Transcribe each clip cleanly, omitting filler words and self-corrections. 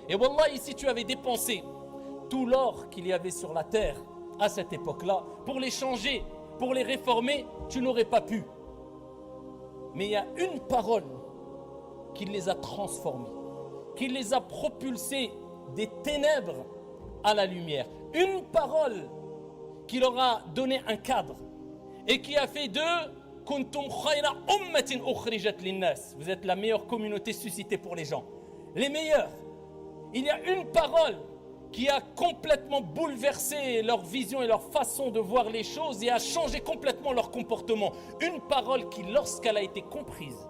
Et wallahi, si tu avais dépensé tout l'or qu'il y avait sur la terre à cette époque-là, pour les changer, pour les réformer, tu n'aurais pas pu. Mais il y a une parole qui les a transformés, qui les a propulsés des ténèbres à la lumière. Une parole qui leur a donné un cadre et qui a fait d'eux kuntum khayra ummatin ukhrijat linnas. Vous êtes la meilleure communauté suscitée pour les gens, les meilleurs. Il y a une parole qui a complètement bouleversé leur vision et leur façon de voir les choses et a changé complètement leur comportement. Une parole qui, lorsqu'elle a été comprise,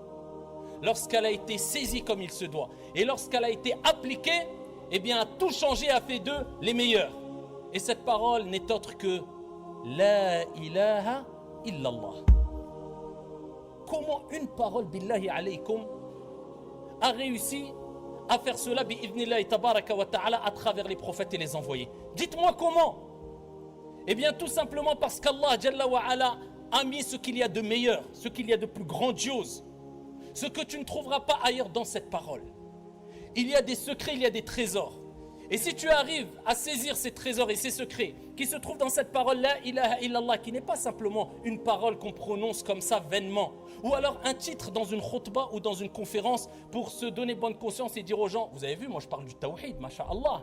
lorsqu'elle a été saisie comme il se doit et lorsqu'elle a été appliquée, eh bien a tout changé, a fait d'eux les meilleurs. Et cette parole n'est autre que La ilaha illallah. Comment une parole, billahi alaykum, a réussi à faire cela bi'idhnillahi tabaraka wa ta'ala à travers les prophètes et les envoyés? Dites-moi comment. Eh bien tout simplement parce qu'Allah Jalla wa ala a mis ce qu'il y a de meilleur, ce qu'il y a de plus grandiose, ce que tu ne trouveras pas ailleurs dans cette parole. Il y a des secrets, il y a des trésors. Et si tu arrives à saisir ces trésors et ces secrets qui se trouvent dans cette parole La ilaha illallah, qui n'est pas simplement une parole qu'on prononce comme ça vainement, ou alors un titre dans une khutbah ou dans une conférence pour se donner bonne conscience et dire aux gens, vous avez vu, moi je parle du tawhid, masha'Allah.